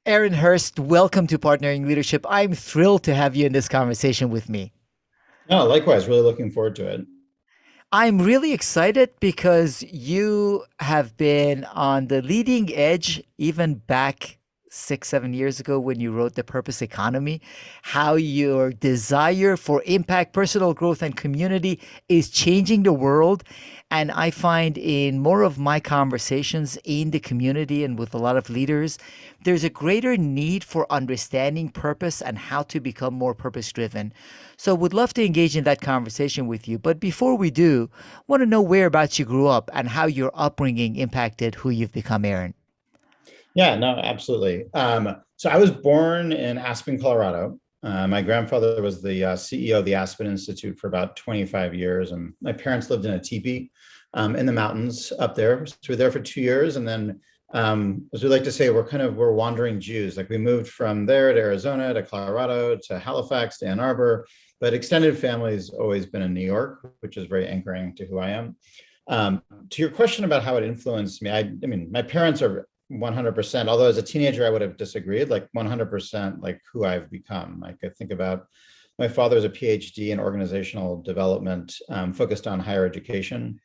Aaron Hurst, welcome to Partnering Leadership. I'm thrilled to have you in this conversation with me. No, likewise, really looking forward to it. I'm really excited because you have been on the leading edge even back 6, 7 years ago when you wrote The Purpose Economy, how your desire for impact, personal growth, and community is changing the world. And I find in more of my conversations in the community and with a lot of leaders, there's a greater need for understanding purpose and how to become more purpose driven. So would love to engage in that conversation with you. But before we do, want to know whereabouts you grew up and how your upbringing impacted who you've become, Aaron. Yeah, no, absolutely. So I was born in Aspen, Colorado. My grandfather was the CEO of the Aspen Institute for about 25 years, and my parents lived in a teepee in the mountains up there. So we were there for 2 years, and then, as we like to say, we're wandering Jews. Like we moved from there to Arizona to Colorado to Halifax to Ann Arbor, but extended family's always been in New York, which is very anchoring to who I am. To your question about how it influenced me, I mean, my parents are 100%, although as a teenager, I would have disagreed, like 100% like who I've become. Like I think about my father's a PhD in organizational development, focused on higher education.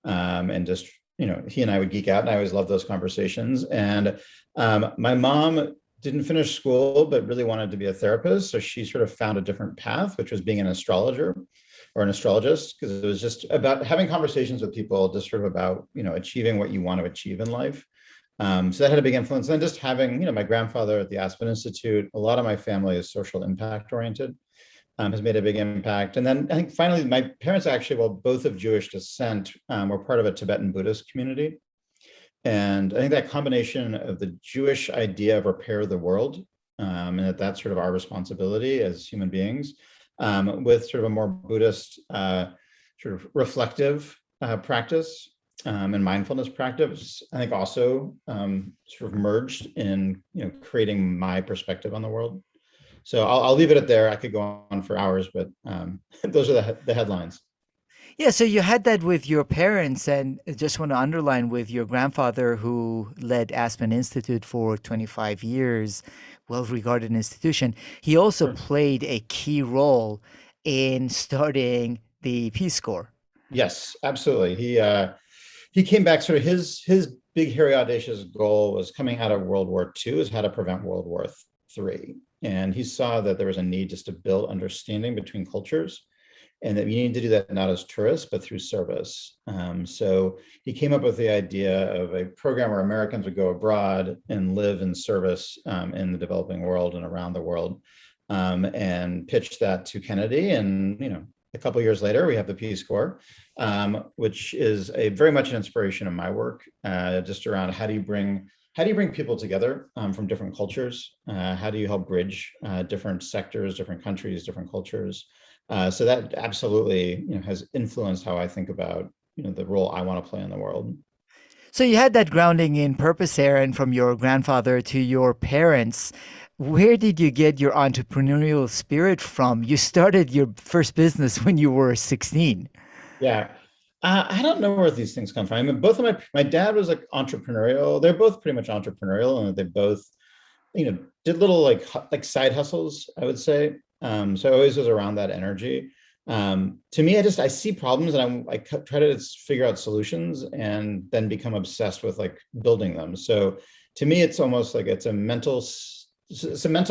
And just, he and I would geek out and I always loved those conversations. And my mom didn't finish school, but really wanted to be a therapist. So she sort of found a different path, which was being an astrologer or an astrologist, because it was just about having conversations with people, just sort of about, achieving what you want to achieve in life. So that had a big influence. And then just having, my grandfather at the Aspen Institute, a lot of my family is social impact oriented, has made a big impact. And then I think finally, my parents actually, well, both of Jewish descent, were part of a Tibetan Buddhist community. And I think that combination of the Jewish idea of repair the world, and that's sort of our responsibility as human beings, with sort of a more Buddhist, sort of reflective practice, and mindfulness practice, I think also sort of merged in creating my perspective on the world. So I'll leave it at there. I could go on for hours, but those are the headlines. Yeah, so you had that with your parents, and I just want to underline with your grandfather who led Aspen Institute for 25 years, well-regarded institution. He also Sure. played a key role in starting the Peace Corps. Yes, absolutely. He came back. Sort of his big, hairy, audacious goal was coming out of World War II is how to prevent World War III, and he saw that there was a need just to build understanding between cultures, and that you need to do that not as tourists but through service. So he came up with the idea of a program where Americans would go abroad and live in service in the developing world and around the world, and pitched that to Kennedy. And a couple of years later, we have the Peace Corps, which is a very much an inspiration of my work, just around how do you bring people together from different cultures? How do you help bridge different sectors, different countries, different cultures? So that absolutely has influenced how I think about the role I want to play in the world. So you had that grounding in purpose, Aaron, from your grandfather to your parents. Where did you get your entrepreneurial spirit from? You started your first business when you were 16. Yeah. I don't know where these things come from. I mean, both of my dad was like entrepreneurial. They're both pretty much entrepreneurial, and they both, did little like side hustles, I would say. So I always was around that energy. To me, I see problems and try to figure out solutions and then become obsessed with like building them. So to me, it's almost like it's a mental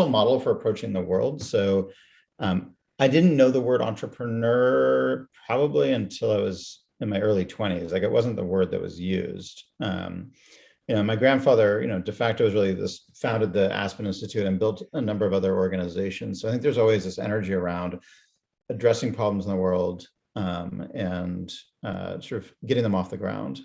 model for approaching the world. So I didn't know the word entrepreneur probably until I was in my early 20s. Like it wasn't the word that was used. My grandfather, de facto was really this founded the Aspen Institute and built a number of other organizations. So I think there's always this energy around addressing problems in the world, and sort of getting them off the ground.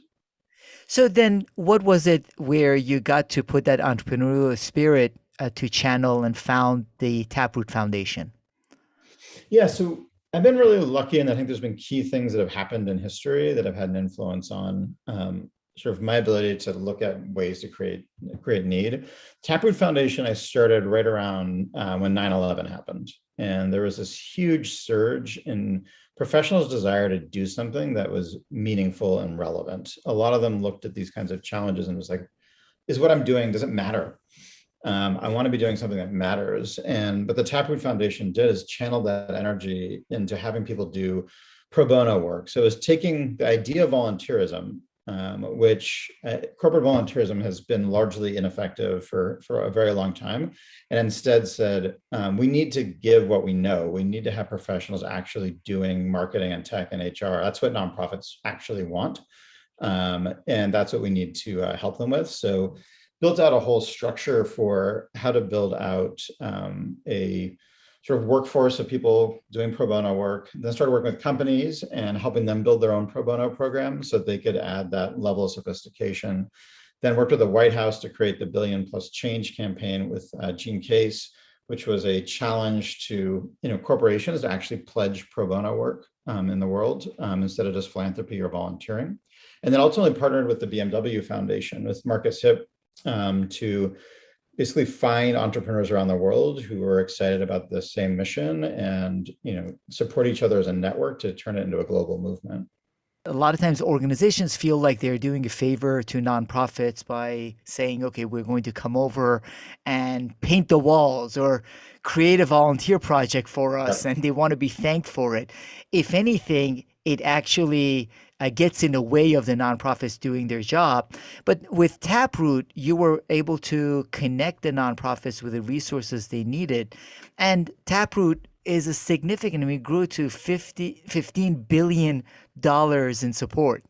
So then, what was it where you got to put that entrepreneurial spirit to channel and found the Taproot Foundation? Yeah, so I've been really lucky, and I think there's been key things that have happened in history that have had an influence on sort of my ability to look at ways to create need. Taproot Foundation, I started right around when 9/11 happened, and there was this huge surge in professionals' desire to do something that was meaningful and relevant. A lot of them looked at these kinds of challenges and was like, "Is what I'm doing, does it matter?" I want to be doing something that matters. But the Taproot Foundation did is channel that energy into having people do pro bono work. So it's taking the idea of volunteerism, which corporate volunteerism has been largely ineffective for a very long time, and instead said, we need to give what we know. We need to have professionals actually doing marketing and tech and HR. That's what nonprofits actually want. And that's what we need to help them with. So built out a whole structure for how to build out a sort of workforce of people doing pro bono work, then started working with companies and helping them build their own pro bono programs so that they could add that level of sophistication. Then worked with the White House to create the Billion Plus Change campaign with Gene Case, which was a challenge to corporations to actually pledge pro bono work in the world instead of just philanthropy or volunteering. And then ultimately partnered with the BMW Foundation with Marcus Hip to basically find entrepreneurs around the world who are excited about the same mission and support each other as a network to turn it into a global movement. A lot of times organizations feel like they're doing a favor to nonprofits by saying, okay, we're going to come over and paint the walls or create a volunteer project for us, Yep. and they want to be thanked for it. If anything, it actually gets in the way of the nonprofits doing their job. But with Taproot, you were able to connect the nonprofits with the resources they needed. And Taproot is a significant, I mean, grew to $15 billion in support.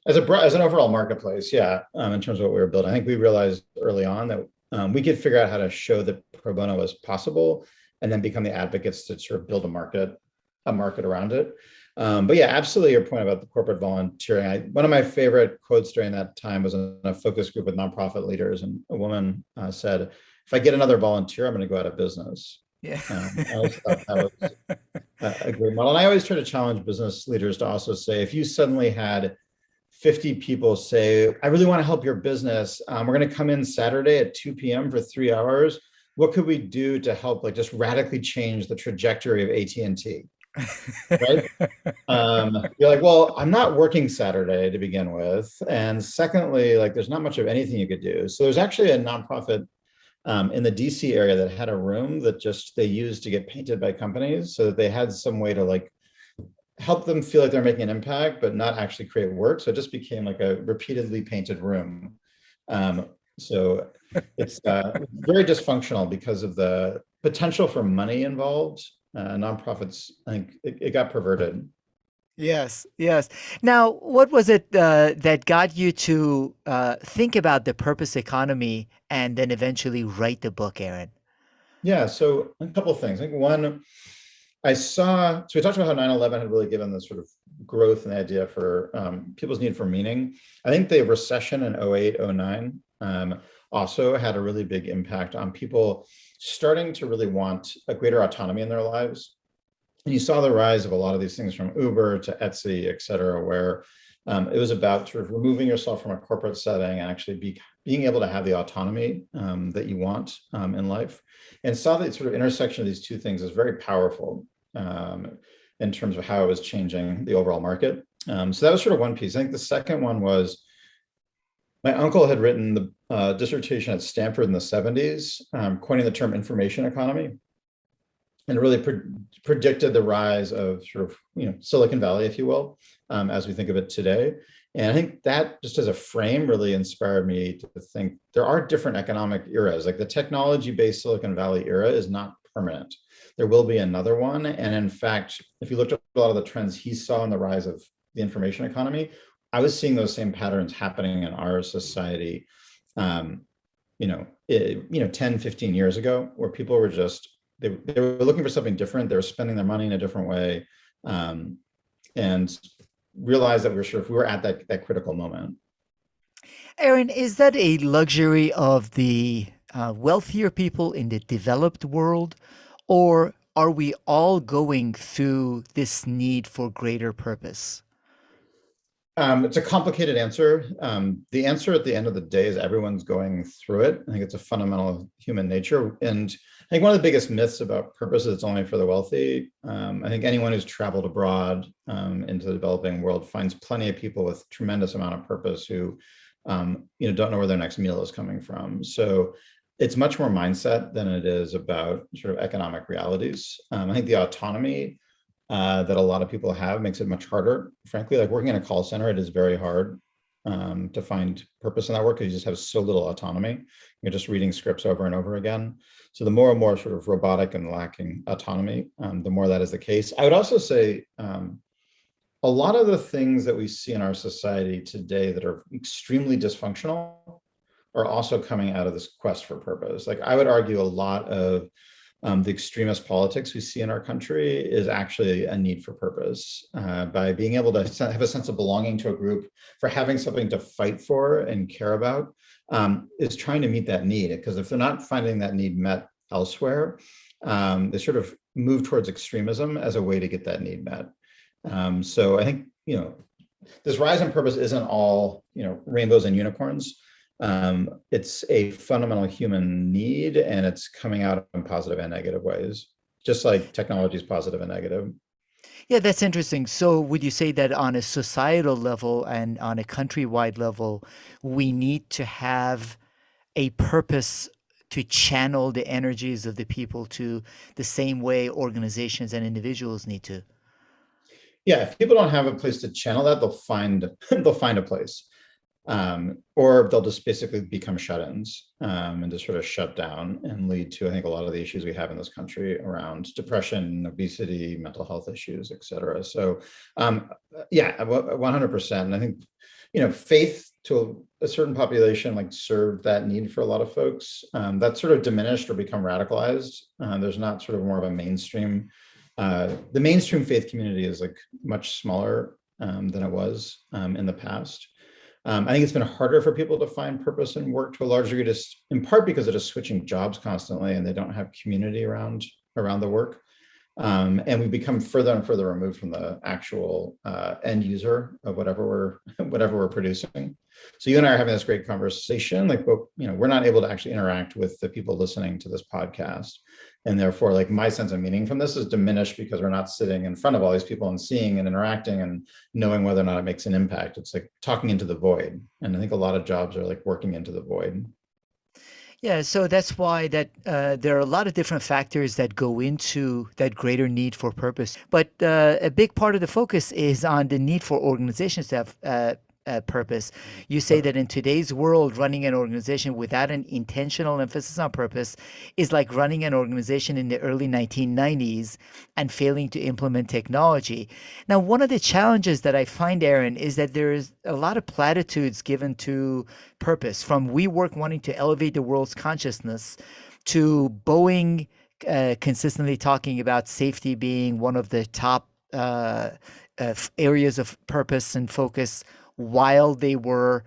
As an overall marketplace, yeah, in terms of what we were building, I think we realized early on that we could figure out how to show that pro bono was possible and then become the advocates to sort of build a market around it. But yeah, absolutely your point about the corporate volunteering. One of my favorite quotes during that time was in a focus group with nonprofit leaders, and a woman said, if I get another volunteer, I'm going to go out of business. Yeah. I always thought that was a great model. And I always try to challenge business leaders to also say, if you suddenly had 50 people say, I really want to help your business. We're going to come in Saturday at 2 p.m. for 3 hours. What could we do to help just radically change the trajectory of AT&T? Right? You're like, well, I'm not working Saturday to begin with. And secondly, there's not much of anything you could do. So there's actually a nonprofit in the DC area that had a room that they used to get painted by companies so that they had some way to help them feel like they're making an impact, but not actually create work. So it just became a repeatedly painted room. So it's very dysfunctional because of the potential for money involved. Nonprofits, I think it got perverted. Yes, yes. Now, what was it that got you to think about the purpose economy and then eventually write the book, Aaron? Yeah, so a couple of things. I think one, so we talked about how 9/11 had really given this sort of growth and the idea for people's need for meaning. I think the recession in 08, 09 also had a really big impact on people starting to really want a greater autonomy in their lives. And you saw the rise of a lot of these things from Uber to Etsy, et cetera, where it was about sort of removing yourself from a corporate setting and actually being able to have the autonomy that you want in life. And saw the sort of intersection of these two things as very powerful in terms of how it was changing the overall market. So that was sort of one piece. I think the second one was my uncle had written the dissertation at Stanford in the 70s, coining the term information economy, and really predicted the rise of sort of Silicon Valley, if you will, as we think of it today. And I think that just as a frame really inspired me to think there are different economic eras. The technology-based Silicon Valley era is not permanent. There will be another one. And in fact, if you looked at a lot of the trends he saw in the rise of the information economy, I was seeing those same patterns happening in our society, 10, 15 years ago, where people were they were looking for something different. They were spending their money in a different way, and realized that we were at that critical moment. Aaron, is that a luxury of the wealthier people in the developed world, or are we all going through this need for greater purpose? It's a complicated answer. The answer at the end of the day is everyone's going through it. I think it's a fundamental of human nature. And I think one of the biggest myths about purpose is it's only for the wealthy. I think anyone who's traveled abroad into the developing world finds plenty of people with tremendous amount of purpose who don't know where their next meal is coming from. So it's much more mindset than it is about sort of economic realities. I think the autonomy that a lot of people have makes it much harder. Frankly, like working in a call center, it is very hard to find purpose in that work because you just have so little autonomy. You're just reading scripts over and over again. So the more and more sort of robotic and lacking autonomy, the more that is the case. I would also say a lot of the things that we see in our society today that are extremely dysfunctional are also coming out of this quest for purpose. Like I would argue a lot of the extremist politics we see in our country is actually a need for purpose. By being able to have a sense of belonging to a group, for having something to fight for and care about, is trying to meet that need. Because if they're not finding that need met elsewhere, they sort of move towards extremism as a way to get that need met. So I think, this rise in purpose isn't all, rainbows and unicorns. It's a fundamental human need, and it's coming out in positive and negative ways, just like technology is positive and negative. Yeah, that's interesting. So, would you say that on a societal level and on a countrywide level, we need to have a purpose to channel the energies of the people to the same way organizations and individuals need to? Yeah, if people don't have a place to channel that, they'll find they'll find a place. Or they'll just basically become shut-ins and just sort of shut down and lead to, I think, a lot of the issues we have in this country around depression, obesity, mental health issues, et cetera. So, yeah, 100%. And I think, faith to a certain population like served that need for a lot of folks. That's sort of diminished or become radicalized. There's not sort of more of a mainstream. The mainstream faith community is like much smaller than it was in the past. I think it's been harder for people to find purpose and work to a large degree, just in part because they're just switching jobs constantly and they don't have community around the work. And we become further and further removed from the actual end user of whatever we're producing. So you and I are having this great conversation, like, but we're not able to actually interact with the people listening to this podcast. And therefore, like, my sense of meaning from this is diminished because we're not sitting in front of all these people and seeing and interacting and knowing whether or not it makes an impact. It's like talking into the void. And I think a lot of jobs are like working into the void. Yeah, so that's why that there are a lot of different factors that go into that greater need for purpose. But a big part of the focus is on the need for organizations to have purpose. You say Yep. that in today's world, running an organization without an intentional emphasis on purpose is like running an organization in the early 1990s and failing to implement technology. Now, one of the challenges that I find, Aaron, is that there is a lot of platitudes given to purpose, from WeWork wanting to elevate the world's consciousness to Boeing consistently talking about safety being one of the top areas of purpose and focus while they were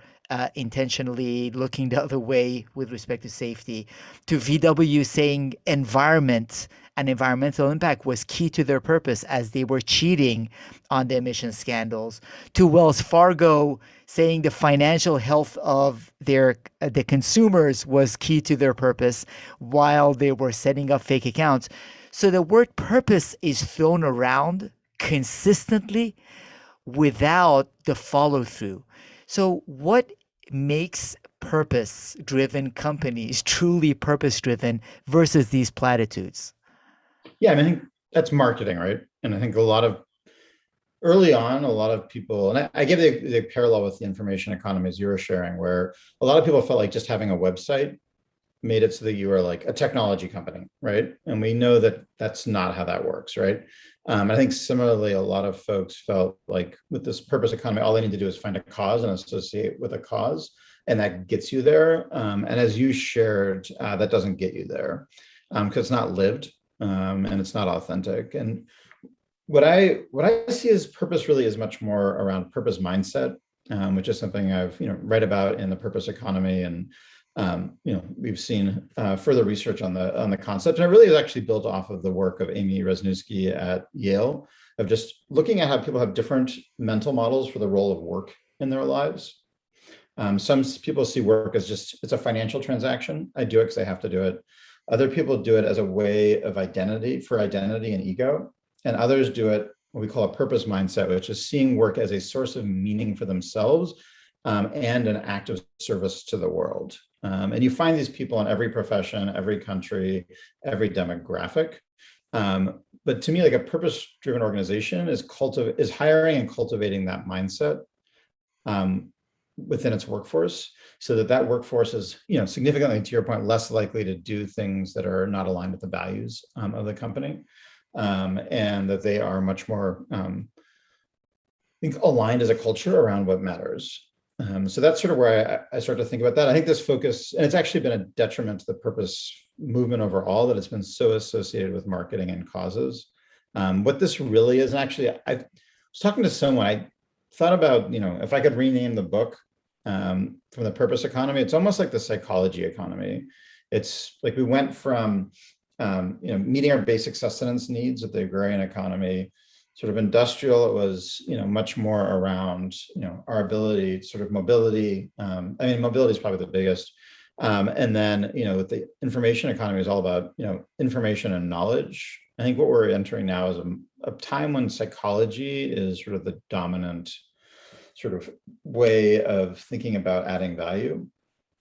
intentionally looking the other way with respect to safety, to VW saying environment and environmental impact was key to their purpose as they were cheating on the emission scandals, to Wells Fargo saying the financial health of the consumers was key to their purpose while they were setting up fake accounts. So the word purpose is thrown around consistently without the follow through. So, what makes purpose driven companies truly purpose driven versus these platitudes? Yeah, I mean, I think that's marketing, right? And I think a lot of early on, a lot of people, and I give the parallel with the information economies you were sharing, where a lot of people felt like just having a website made it so that you were like a technology company, right? And we know that that's not how that works, right? I think similarly, a lot of folks felt like with this purpose economy, all they need to do is find a cause and associate with a cause, and that gets you there. And as you shared, that doesn't get you there because it's not lived and it's not authentic. And what I see as purpose really is much more around purpose mindset, which is something I've read about in the purpose economy, and we've seen further research on the concept, and it really is actually built off of the work of Amy Resniewski at Yale, of just looking at how people have different mental models for the role of work in their lives. Some people see work as just it's a financial transaction. I do it because I have to do it. Other people do it as a way of identity, for identity and ego, and others do it what we call a purpose mindset, which is seeing work as a source of meaning for themselves and an act of service to the world. And you find these people in every profession, every country, every demographic. But to me, like a purpose-driven organization is hiring and cultivating that mindset within its workforce, so that workforce is, significantly, to your point, less likely to do things that are not aligned with the values of the company, and that they are much more, I think, aligned as a culture around what matters. So that's sort of where I start to think about that. I think this focus, and it's actually been a detriment to the purpose movement overall, that it's been so associated with marketing and causes. What this really is, and actually, I was talking to someone, I thought about, if I could rename the book from the purpose economy, it's almost like the psychology economy. It's like we went from, meeting our basic sustenance needs of the agrarian economy, sort of industrial, it was, much more around, our ability, sort of mobility. Mobility is probably the biggest. And then, with the information economy is all about, information and knowledge. I think what we're entering now is a time when psychology is sort of the dominant sort of way of thinking about adding value.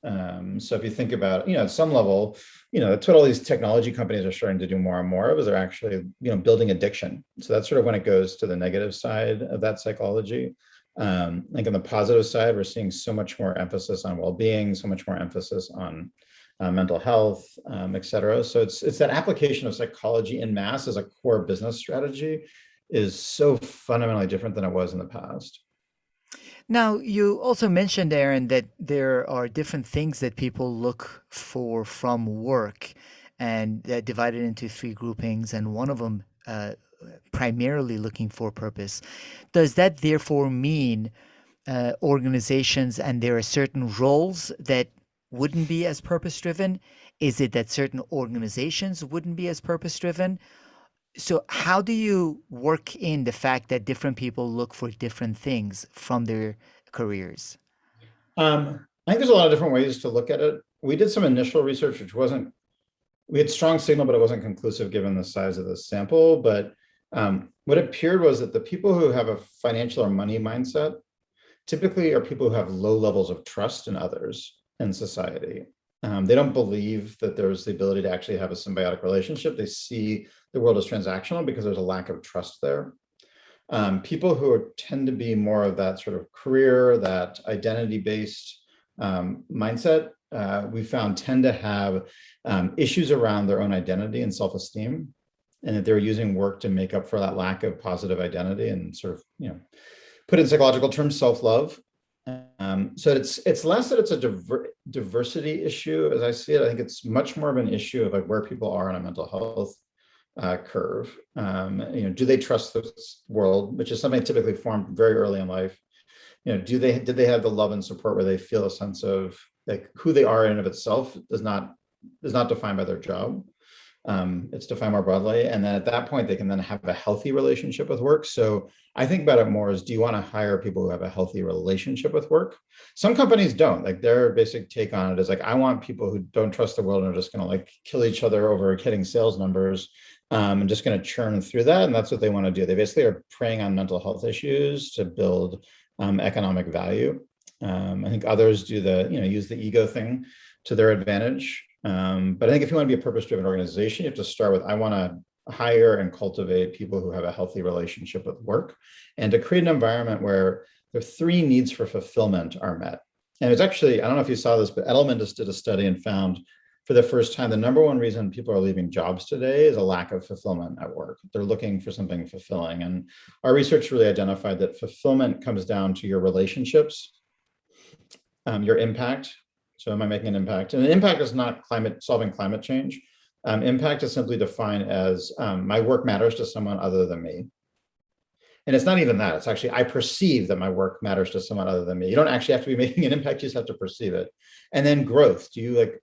So if you think about, at some level, that's what all these technology companies are starting to do more and more of, is they're actually, building addiction. So that's sort of when it goes to the negative side of that psychology. Like on the positive side, we're seeing so much more emphasis on well-being, so much more emphasis on mental health, et cetera. So it's that application of psychology en masse as a core business strategy is so fundamentally different than it was in the past. Now, you also mentioned, Aaron, that there are different things that people look for from work, and that divided into three groupings, and one of them primarily looking for purpose. Does that therefore mean organizations and there are certain roles that wouldn't be as purpose driven? Is it that certain organizations wouldn't be as purpose driven? So, how do you work in the fact that different people look for different things from their careers? I think there's a lot of different ways to look at it. We did some initial research, which wasn't, we had strong signal, but it wasn't conclusive given the size of the sample. But what appeared was that the people who have a financial or money mindset typically are people who have low levels of trust in others in society. They don't believe that there's the ability to actually have a symbiotic relationship. They see the world as transactional because there's a lack of trust there. People who tend to be more of that sort of career, that identity-based mindset, we found tend to have issues around their own identity and self-esteem, and that they're using work to make up for that lack of positive identity and sort of, put in psychological terms, self-love. So it's less that it's a diversity issue as I see it. I think it's much more of an issue of like where people are on a mental health curve. Do they trust this world, which is something typically formed very early in life? Did they have the love and support where they feel a sense of like who they are in and of itself is not defined by their job. It's defined more broadly. And then at that point, they can then have a healthy relationship with work. So I think about it more as, do you want to hire people who have a healthy relationship with work? Some companies don't. Like their basic take on it is like, I want people who don't trust the world and are just going to like kill each other over hitting sales numbers, and just going to churn through that. And that's what they want to do. They basically are preying on mental health issues to build economic value. I think others do use the ego thing to their advantage. But I think if you want to be a purpose-driven organization, you have to start with, I want to hire and cultivate people who have a healthy relationship with work, and to create an environment where the three needs for fulfillment are met. And it's actually, I don't know if you saw this, but Edelman just did a study and found for the first time, the number one reason people are leaving jobs today is a lack of fulfillment at work. They're looking for something fulfilling. And our research really identified that fulfillment comes down to your relationships, your impact. So am I making an impact? And an impact is not solving climate change. Impact is simply defined as my work matters to someone other than me. And it's not even that. It's actually, I perceive that my work matters to someone other than me. You don't actually have to be making an impact. You just have to perceive it. And then growth.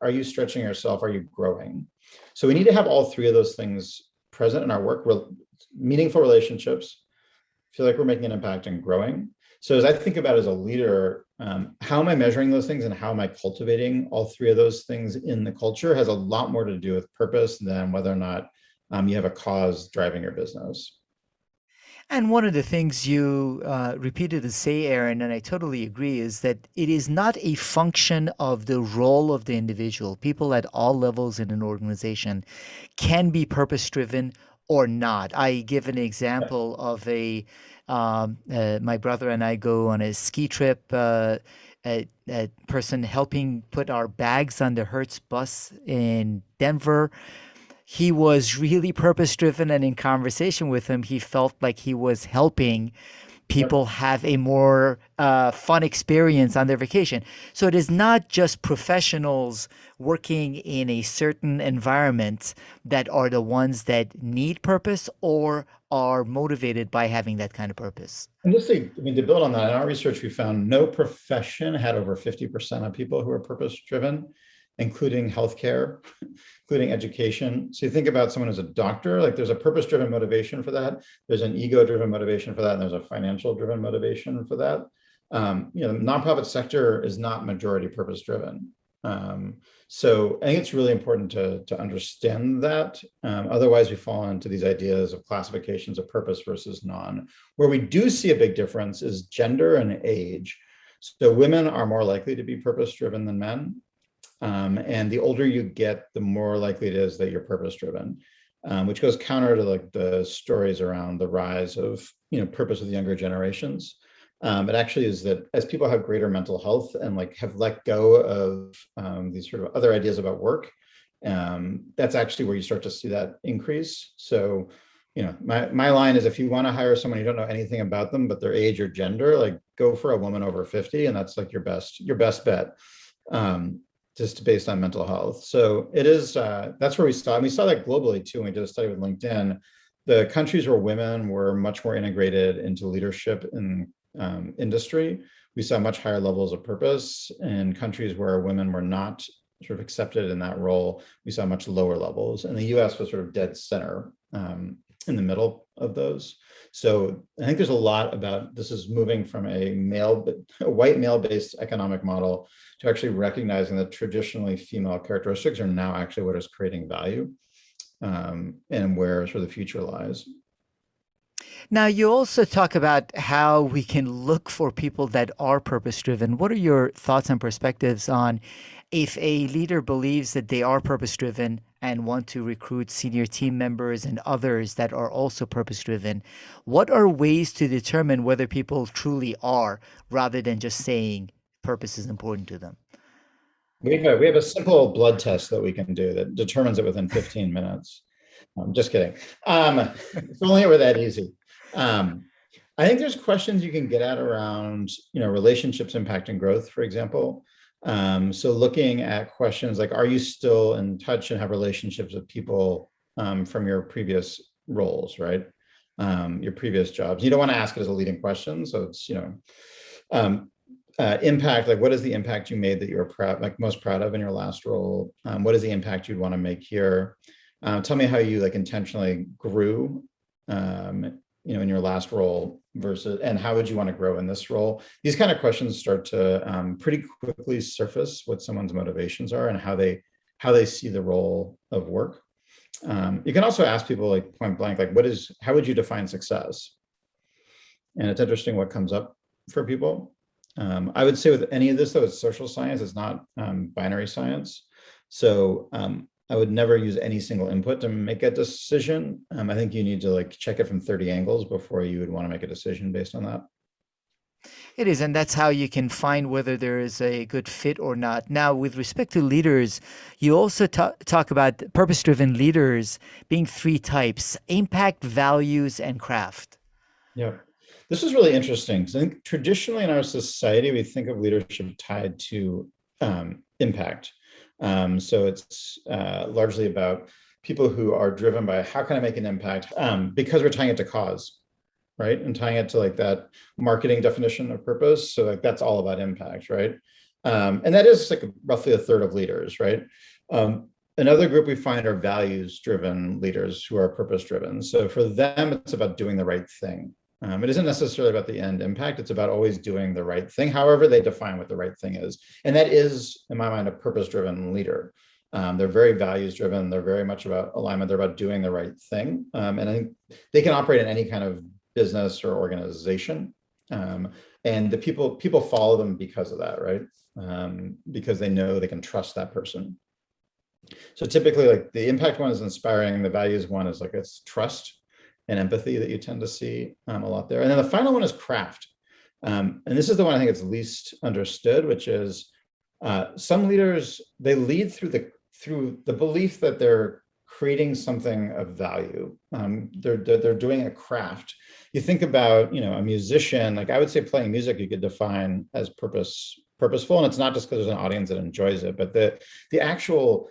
Are you stretching yourself? Are you growing? So we need to have all three of those things present in our work. Meaningful relationships, feel like we're making an impact and growing. So as I think about it as a leader, how am I measuring those things and how am I cultivating all three of those things in the culture has a lot more to do with purpose than whether or not you have a cause driving your business. And one of the things you repeatedly say, Aaron, and I totally agree, is that it is not a function of the role of the individual. People at all levels in an organization can be purpose driven or not. I give an example of my brother and I go on a ski trip. A person helping put our bags on the Hertz bus in Denver. He was really purpose driven, and in conversation with him, he felt like he was helping Yep. people have a more fun experience on their vacation. So it is not just professionals working in a certain environment that are the ones that need purpose or are motivated by having that kind of purpose. And just to, I mean, to build on that, in our research, we found no profession had over 50% of people who are purpose driven, including healthcare, including education. So you think about someone who's a doctor, like there's a purpose driven motivation for that. There's an ego driven motivation for that. And there's a financial driven motivation for that. The nonprofit sector is not majority purpose driven. So I think it's really important to understand that. Otherwise, we fall into these ideas of classifications of purpose versus non. Where we do see a big difference is gender and age. So women are more likely to be purpose driven than men. And the older you get, the more likely it is that you're purpose driven, which goes counter to like the stories around the rise of purpose with younger generations. It actually is that as people have greater mental health and like have let go of these sort of other ideas about work, that's actually where you start to see that increase. So, my line is if you want to hire someone you don't know anything about them, but their age or gender, like go for a woman over 50, and that's like your best bet. Just based on mental health. So it is, that's where we saw, and we saw that globally too. When we did a study with LinkedIn, the countries where women were much more integrated into leadership in industry, we saw much higher levels of purpose. In countries where women were not sort of accepted in that role, we saw much lower levels. And the US was sort of dead center in the middle of those. So I think there's a lot about this is moving from a white male-based economic model to actually recognizing that traditionally female characteristics are now actually what is creating value, and where sort of the future lies. Now, you also talk about how we can look for people that are purpose driven. What are your thoughts and perspectives on if a leader believes that they are purpose driven and want to recruit senior team members and others that are also purpose driven? What are ways to determine whether people truly are rather than just saying purpose is important to them? We have a simple blood test that we can do that determines it within 15 minutes. I'm just kidding. If only it were that easy. I think there's questions you can get at around, relationships impacting growth, for example. So looking at questions like, are you still in touch and have relationships with people from your previous roles, right? Your previous jobs. You don't want to ask it as a leading question. So it's, impact, like what is the impact you made that you're proud, like most proud of in your last role? What is the impact you'd want to make here? Tell me how you like intentionally grew, in your last role versus, and how would you want to grow in this role? These kind of questions start to pretty quickly surface what someone's motivations are and how they see the role of work. You can also ask people like point blank, like how would you define success? And it's interesting what comes up for people. I would say with any of this, though, it's social science. It's not binary science. So I would never use any single input to make a decision. I think you need to like check it from 30 angles before you would want to make a decision based on that. It is, and that's how you can find whether there is a good fit or not. Now, with respect to leaders, you also talk about purpose driven leaders being three types: impact, values, and craft. Yeah. This is really interesting because I think traditionally in our society, we think of leadership tied to impact. So it's largely about people who are driven by how can I make an impact, because we're tying it to cause, right? And tying it to like that marketing definition of purpose. So like that's all about impact, right? And that is like roughly a third of leaders, right? Another group we find are values driven leaders who are purpose driven. So for them, it's about doing the right thing. It isn't necessarily about the end impact. It's about always doing the right thing, however they define what the right thing is. And that is, in my mind, a purpose-driven leader. They're very values-driven. They're very much about alignment. They're about doing the right thing. And I think they can operate in any kind of business or organization. And the people follow them because of that, right? Because they know they can trust that person. So typically, like the impact one is inspiring, the values one is like it's trust and empathy that you tend to see a lot there. And then the final one is craft. And this is the one I think it's least understood, which is some leaders, they lead through the belief that they're creating something of value. They're doing a craft. You think about, a musician, like I would say playing music, you could define as purposeful. And it's not just because there's an audience that enjoys it, but the actual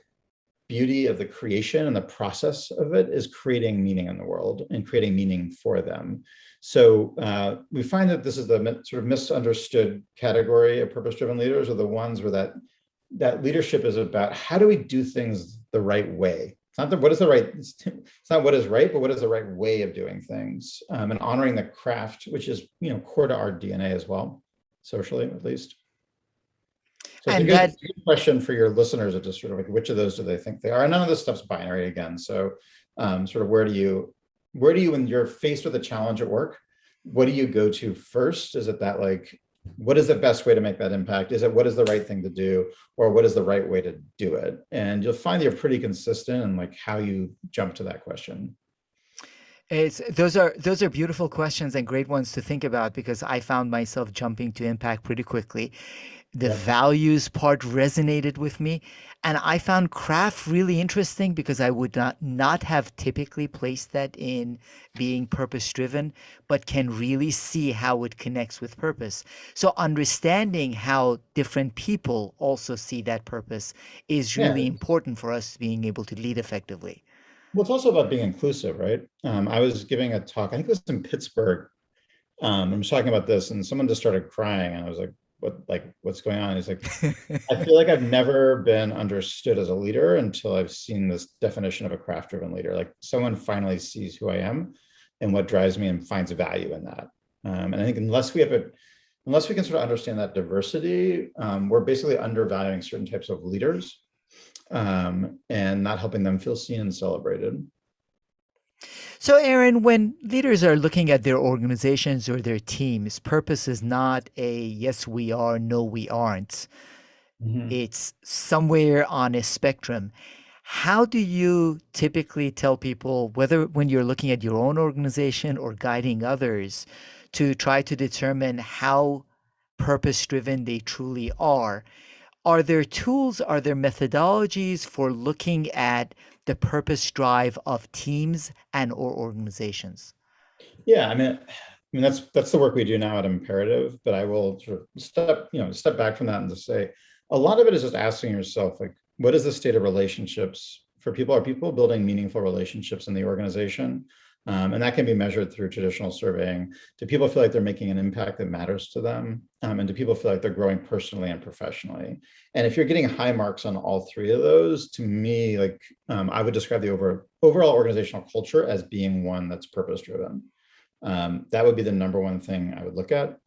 beauty of the creation and the process of it is creating meaning in the world and creating meaning for them. So we find that this is the sort of misunderstood category of purpose-driven leaders, are the ones where that leadership is about how do we do things the right way. It's not what is the right, it's not what is right, but what is the right way of doing things, and honoring the craft, which is core to our DNA as well, socially at least. So it's a And good that question for your listeners of just sort of like, which of those do they think they are? And none of this stuff's binary again. So sort of where do you, when you're faced with a challenge at work, what do you go to first? Is it that like, what is the best way to make that impact? Is it what is the right thing to do? Or what is the right way to do it? And you'll find you're pretty consistent in like how you jump to that question. those are beautiful questions and great ones to think about because I found myself jumping to impact pretty quickly. The Yep. values part resonated with me, and I found craft really interesting because I would not have typically placed that in being purpose driven, but can really see how it connects with purpose. So understanding how different people also see that purpose is Yeah. really important for us being able to lead effectively. Well, it's also about being inclusive, right? I was giving a talk, I think it was in Pittsburgh. I was talking about this and someone just started crying and I was like, what's going on? He's like, I feel like I've never been understood as a leader until I've seen this definition of a craft-driven leader. Like someone finally sees who I am and what drives me and finds value in that. And I think unless we can sort of understand that diversity, we're basically undervaluing certain types of leaders, and not helping them feel seen and celebrated. So, Aaron, when leaders are looking at their organizations or their teams, purpose is not a yes, we are, no, we aren't. Mhm. It's somewhere on a spectrum. How do you typically tell people, whether when you're looking at your own organization or guiding others, to try to determine how purpose driven they truly are? Are there tools, are there methodologies for looking at the purpose drive of teams and or organizations? Yeah, I mean that's the work we do now at Imperative, but I will sort of step back from that and just say a lot of it is just asking yourself, like, what is the state of relationships for people? Are people building meaningful relationships in the organization? And that can be measured through traditional surveying. Do people feel like they're making an impact that matters to them? And do people feel like they're growing personally and professionally? And if you're getting high marks on all three of those, to me, like I would describe the overall organizational culture as being one that's purpose driven. That would be the number one thing I would look at.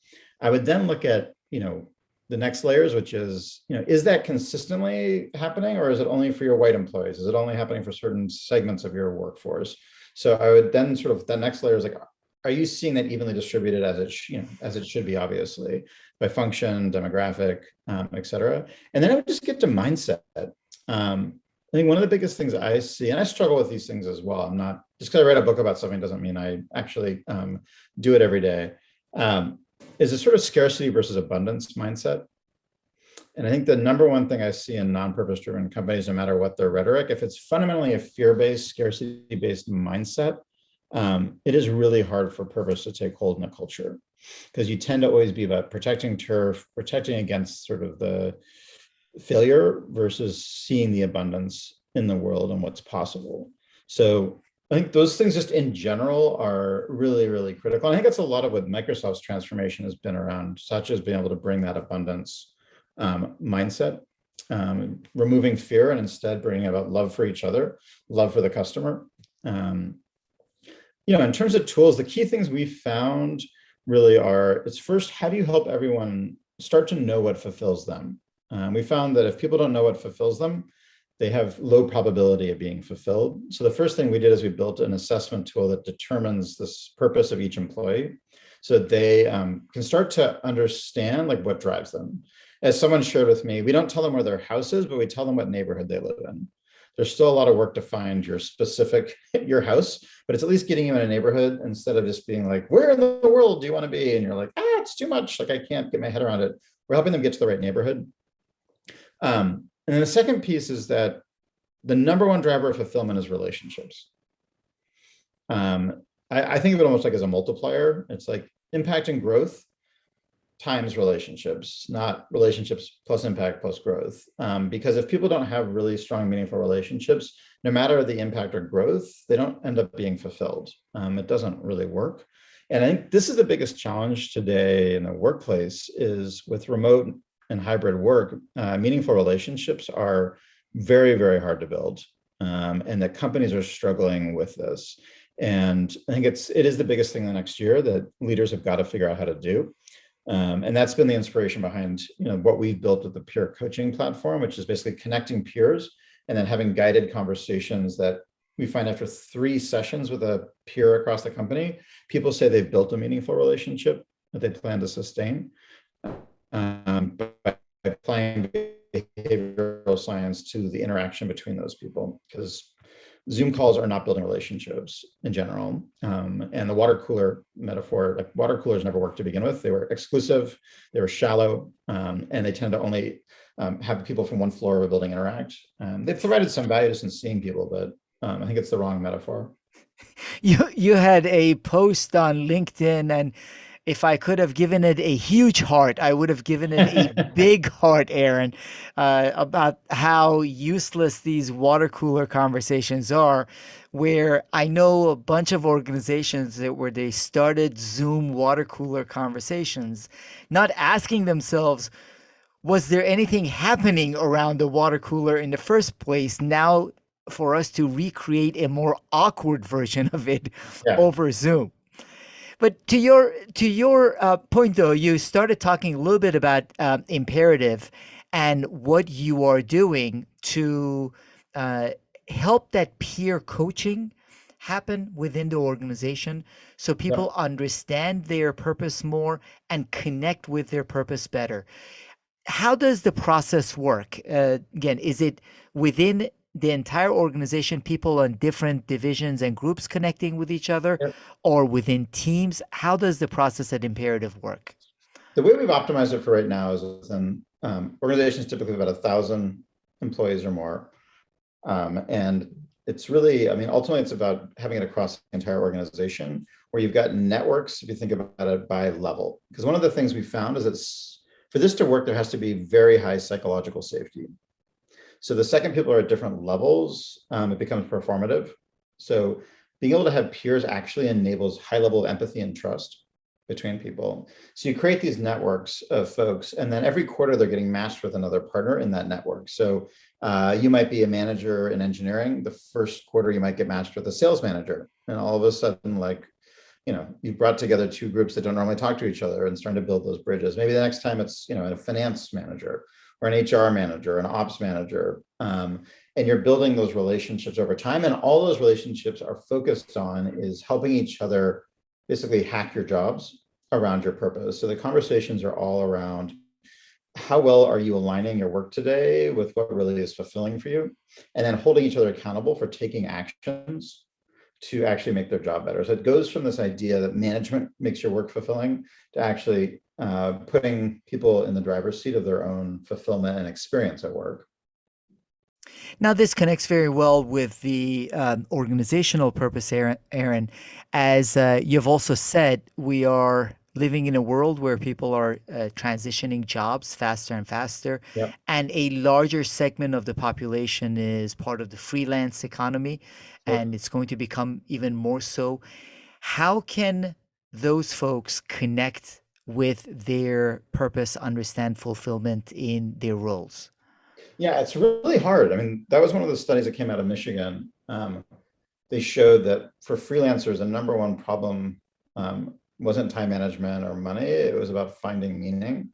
I would then look at, the next layers, which is, is that consistently happening or is it only for your white employees? Is it only happening for certain segments of your workforce? So I would then sort of, the next layer is like, are you seeing that evenly distributed as it should be, obviously, by function, demographic, et cetera. And then I would just get to mindset. I think one of the biggest things I see, and I struggle with these things as well. I'm not, just because I read a book about something doesn't mean I actually do it every day, is a sort of scarcity versus abundance mindset. And I think the number one thing I see in non-purpose driven companies, no matter what their rhetoric, if it's fundamentally a fear-based, scarcity-based mindset, it is really hard for purpose to take hold in a culture because you tend to always be about protecting turf, protecting against sort of the failure versus seeing the abundance in the world and what's possible. So I think those things just in general are really, really critical. And I think that's a lot of what Microsoft's transformation has been around, such as being able to bring that abundance mindset, removing fear and instead bringing about love for each other, love for the customer. In terms of tools, the key things we found really are, it's first, how do you help everyone start to know what fulfills them? We found that if people don't know what fulfills them, they have low probability of being fulfilled. So the first thing we did is we built an assessment tool that determines this purpose of each employee, so that they can start to understand like what drives them. As someone shared with me, we don't tell them where their house is, but we tell them what neighborhood they live in. There's still a lot of work to find your specific, your house, but it's at least getting you in a neighborhood instead of just being like, where in the world do you want to be? And you're like, it's too much. Like, I can't get my head around it. We're helping them get to the right neighborhood. And then the second piece is that the number one driver of fulfillment is relationships. I think of it almost like as a multiplier. It's like impact and growth times relationships, not relationships plus impact plus growth. Because if people don't have really strong, meaningful relationships, no matter the impact or growth, they don't end up being fulfilled. It doesn't really work. And I think this is the biggest challenge today in the workplace is with remote and hybrid work, meaningful relationships are very, very hard to build. And the companies are struggling with this. And I think it is the biggest thing the next year that leaders have got to figure out how to do. And that's been the inspiration behind what we've built with the peer coaching platform, which is basically connecting peers and then having guided conversations that we find after 3 sessions with a peer across the company, people say they've built a meaningful relationship that they plan to sustain by applying behavioral science to the interaction between those people, because Zoom calls are not building relationships in general. And the water cooler metaphor, like water coolers never worked to begin with. They were exclusive, they were shallow, and they tend to only have people from one floor of a building interact. They provided some value in seeing people, but I think it's the wrong metaphor. You had a post on LinkedIn, and if I could have given it a huge heart, I would have given it a big heart, Aaron, about how useless these water cooler conversations are. Where I know a bunch of organizations where they started Zoom water cooler conversations, not asking themselves, was there anything happening around the water cooler in the first place? Now, for us to recreate a more awkward version of it Yeah. over Zoom. But to your point, though, you started talking a little bit about imperative and what you are doing to uh, help that peer coaching happen within the organization, so Yeah. people understand their purpose more and connect with their purpose better. How does the process work? Again, is it within the entire organization, people on different divisions and groups connecting with each other, Yeah. or within teams? How does the process at Imperative work? The way we've optimized it for right now is within organizations typically about 1,000 employees or more. And it's really, I mean, ultimately it's about having it across the entire organization where you've got networks, if you think about it by level. Because one of the things we found is it's, for this to work, there has to be very high psychological safety. So the second people are at different levels, it becomes performative. So being able to have peers actually enables high level of empathy and trust between people. So you create these networks of folks, and then every quarter they're getting matched with another partner in that network. So you might be a manager in engineering. The first quarter you might get matched with a sales manager, and all of a sudden, like, you brought together 2 groups that don't normally talk to each other and starting to build those bridges. Maybe the next time it's a finance manager or an HR manager, an ops manager, and you're building those relationships over time. And all those relationships are focused on is helping each other basically hack your jobs around your purpose. So the conversations are all around how well are you aligning your work today with what really is fulfilling for you, and then holding each other accountable for taking actions to actually make their job better. So it goes from this idea that management makes your work fulfilling to actually putting people in the driver's seat of their own fulfillment and experience at work. Now, this connects very well with the organizational purpose, Aaron. As you've also said, we are living in a world where people are transitioning jobs faster and faster, Yeah. and a larger segment of the population is part of the freelance economy, Yep. and it's going to become even more so. How can those folks connect with their purpose, understand fulfillment in their roles? Yeah, it's really hard. I mean, that was one of the studies that came out of Michigan. They showed that for freelancers, the number one problem wasn't time management or money. It was about finding meaning,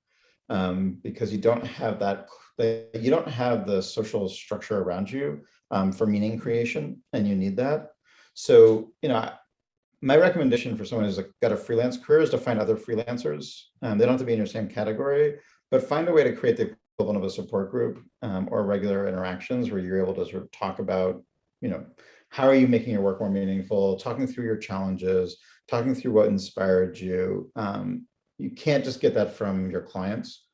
because you don't have that that you don't have the social structure around you for meaning creation, and you need that. So, my recommendation for someone who's like got a freelance career is to find other freelancers. They don't have to be in your same category, but find a way to create the equivalent of a support group or regular interactions where you're able to sort of talk about, you know, how are you making your work more meaningful, talking through your challenges, talking through what inspired you. You can't just get that from your clients.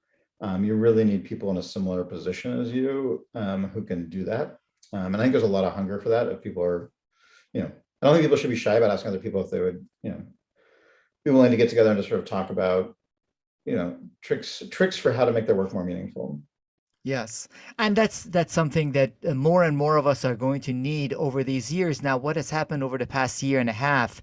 You really need people in a similar position as you who can do that. And I think there's a lot of hunger for that. If people are, I don't think people should be shy about asking other people if they would, be willing to get together and just sort of talk about, tricks for how to make their work more meaningful. Yes. And that's something that more and more of us are going to need over these years. Now, what has happened over the past year and a half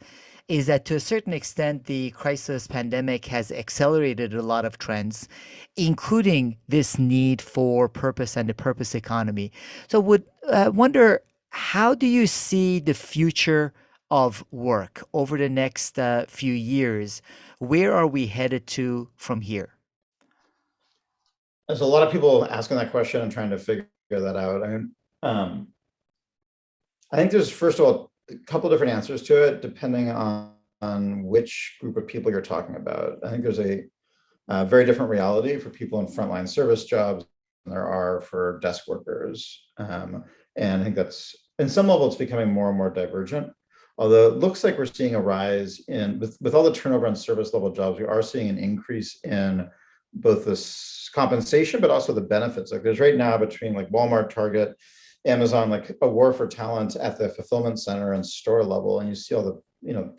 is that to a certain extent, the crisis pandemic has accelerated a lot of trends, including this need for purpose and the purpose economy. So would wonder, how do you see the future of work over the next few years? Where are we headed to from here? There's a lot of people asking that question and trying to figure that out. Um, I think there's, first of all, a couple different answers to it, depending on which group of people you're talking about. I think there's a very different reality for people in frontline service jobs than there are for desk workers. And I think that's, in some level, it's becoming more and more divergent. Although it looks like we're seeing a rise in, with all the turnover on service level jobs, we are seeing an increase in both this compensation, but also the benefits. Like there's right now between like Walmart, Target, Amazon, like a war for talent at the fulfillment center and store level. And you see all the,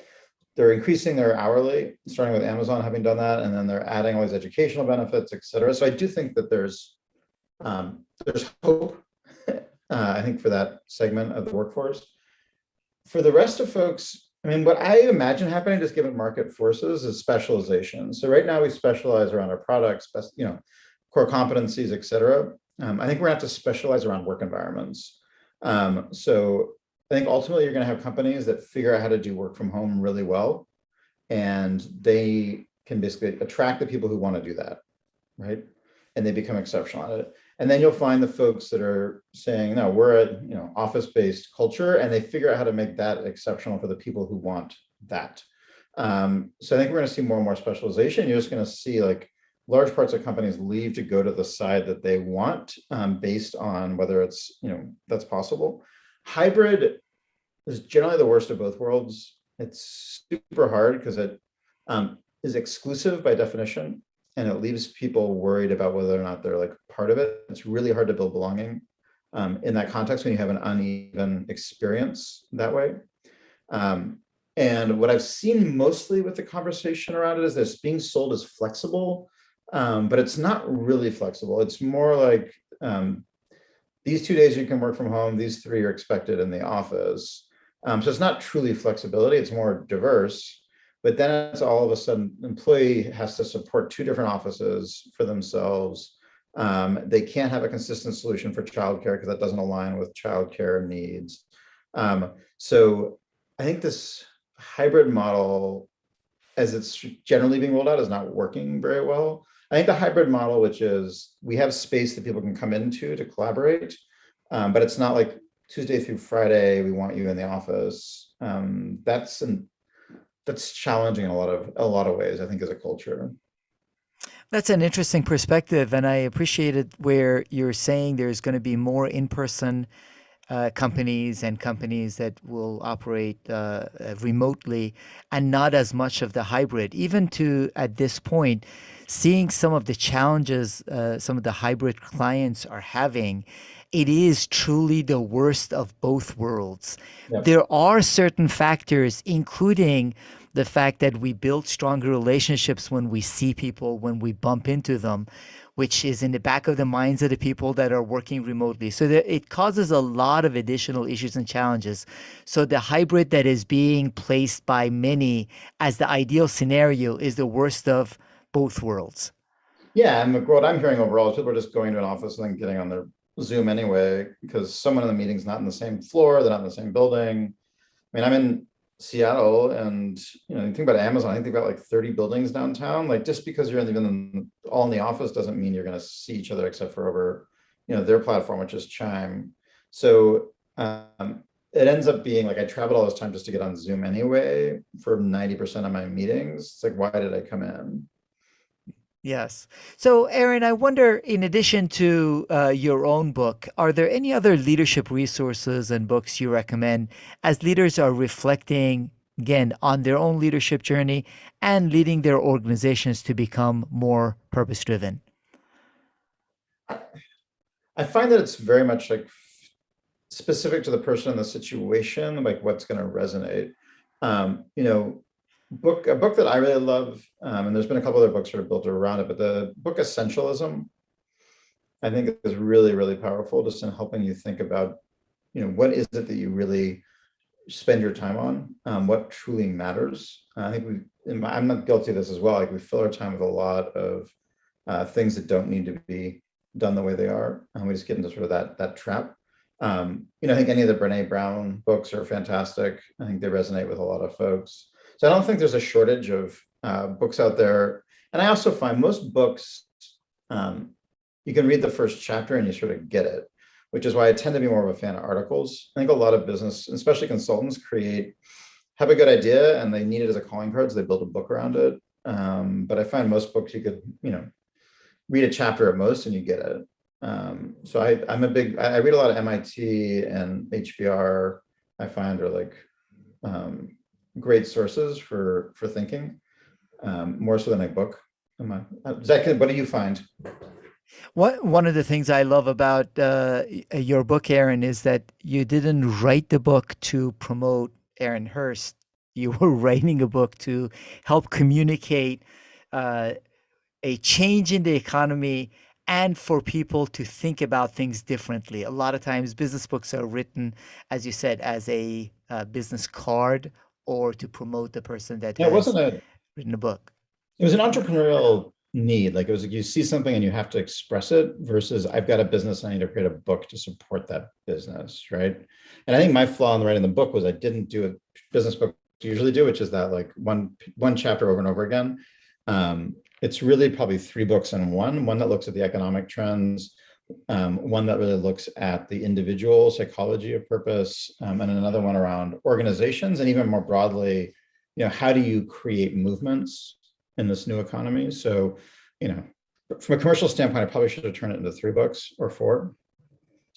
they're increasing their hourly, starting with Amazon having done that, and then they're adding all these educational benefits, et cetera. So I do think that there's hope, I think, for that segment of the workforce. For the rest of folks, what I imagine happening, just given market forces, is specialization. So right now we specialize around our products, core competencies, et cetera. I think we're gonna have to specialize around work environments. So I think ultimately you're gonna have companies that figure out how to do work from home really well, and they can basically attract the people who want to do that, right? And they become exceptional at it. And then you'll find the folks that are saying, no, we're a office-based culture, and they figure out how to make that exceptional for the people who want that. So I think we're going to see more and more specialization. You're just going to see like large parts of companies leave to go to the side that they want, based on whether it's, that's possible. Hybrid is generally the worst of both worlds. It's super hard because it is exclusive by definition, and it leaves people worried about whether or not they're like part of it. It's really hard to build belonging in that context when you have an uneven experience that way. And what I've seen mostly with the conversation around it is that it's being sold as flexible, but it's not really flexible. It's more like these 2 days you can work from home, these 3 are expected in the office. So it's not truly flexibility, it's more diverse. But then it's all of a sudden, employee has to support 2 different offices for themselves. They can't have a consistent solution for childcare because that doesn't align with childcare needs. So I think this hybrid model, as it's generally being rolled out, is not working very well. I think the hybrid model, which is we have space that people can come into to collaborate, but it's not like Tuesday through Friday, we want you in the office. That's challenging in a lot of ways, I think, as a culture. That's an interesting perspective, and I appreciated where you're saying there's going to be more in-person companies and companies that will operate remotely, and not as much of the hybrid. Even to at this point, seeing some of the challenges some of the hybrid clients are having, it is truly the worst of both worlds. Yep. There are certain factors, including the fact that we build stronger relationships when we see people, when we bump into them, which is in the back of the minds of the people that are working remotely. So that it causes a lot of additional issues and challenges. So the hybrid that is being placed by many as the ideal scenario is the worst of both worlds. Yeah, and the what I'm hearing overall is people are just going to an office and then getting on their Zoom anyway, because someone in the meeting's not in the same floor, they're not in the same building. I'm in Seattle, and you think about Amazon, I think about like 30 buildings downtown. Like just because you're all in the office doesn't mean you're going to see each other except for over, their platform, which is Chime. So it ends up being like I traveled all this time just to get on Zoom anyway for 90% of my meetings. It's like, why did I come in? Yes. So, Aaron, I wonder, in addition to your own book, are there any other leadership resources and books you recommend as leaders are reflecting, again, on their own leadership journey and leading their organizations to become more purpose driven? I find that it's very much like specific to the person and the situation, like what's going to resonate. You know, a book that I really love, and there's been a couple other books sort of built around it, but the book Essentialism, I think is really, really powerful just in helping you think about, what is it that you really spend your time on, what truly matters. I think I'm not guilty of this as well. Like we fill our time with a lot of things that don't need to be done the way they are, and we just get into sort of that trap. I think any of the Brene Brown books are fantastic. I think they resonate with a lot of folks. So I don't think there's a shortage of books out there. And I also find most books, um, you can read the first chapter and you sort of get it, which is why I tend to be more of a fan of articles. I think a lot of business, especially consultants, have a good idea and they need it as a calling card, so they build a book around it. But I find most books you could, read a chapter at most and you get it. So I read a lot of MIT and HBR. I find are like great sources for thinking, more so than a book. Zach, what do you find? One of the things I love about your book, Aaron, is that you didn't write the book to promote Aaron Hurst. You were writing a book to help communicate uh, a change in the economy and for people to think about things differently. A lot of times, business books are written, as you said, as a business card or to promote the person that Yeah, it has wasn't a written a book. it was an entrepreneurial need. Like it was like you see something and you have to express it versus I've got a business and I need to create a book to support that business, right? And I think my flaw in writing the book was I didn't do a business book usually do, which is that like one chapter over and over again. It's really probably three books in one that looks at the economic trends, one that really looks at the individual psychology of purpose, and another one around organizations and even more broadly, how do you create movements in this new economy? So, you know, from a commercial standpoint, I probably should have turned it into three books or four,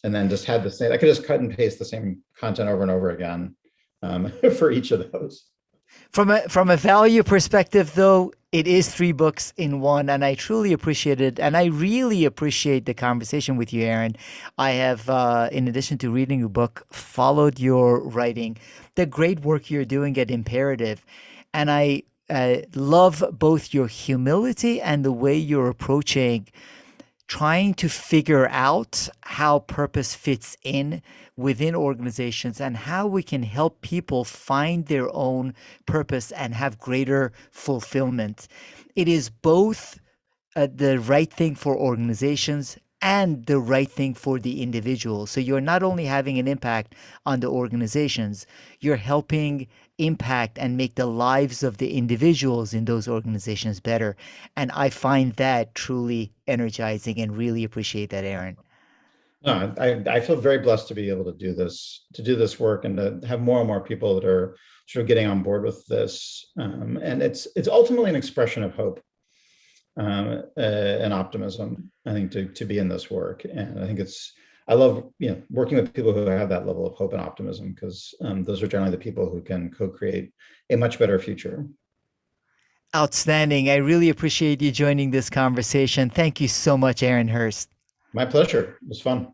and then just had the same. I could just cut and paste the same content over and over again for each of those. From a value perspective, though, it is three books in one, and I truly appreciate it. And I really appreciate the conversation with you, Aaron. I have, in addition to reading your book, followed your writing, the great work you're doing at Imperative, and I love both your humility and the way you're approaching trying to figure out how purpose fits in within organizations and how we can help people find their own purpose and have greater fulfillment. It is both the right thing for organizations and the right thing for the individual. So you're not only having an impact on the organizations, you're helping impact and make the lives of the individuals in those organizations better. And I find that truly energizing and really appreciate that, Aaron. No, I feel very blessed to be able to do this work and to have more and more people that are sort of getting on board with this. And it's ultimately an expression of hope, and optimism, I think, to be in this work. And I think I love, working with people who have that level of hope and optimism because those are generally the people who can co-create a much better future. Outstanding. I really appreciate you joining this conversation. Thank you so much, Aaron Hurst. My pleasure. It was fun.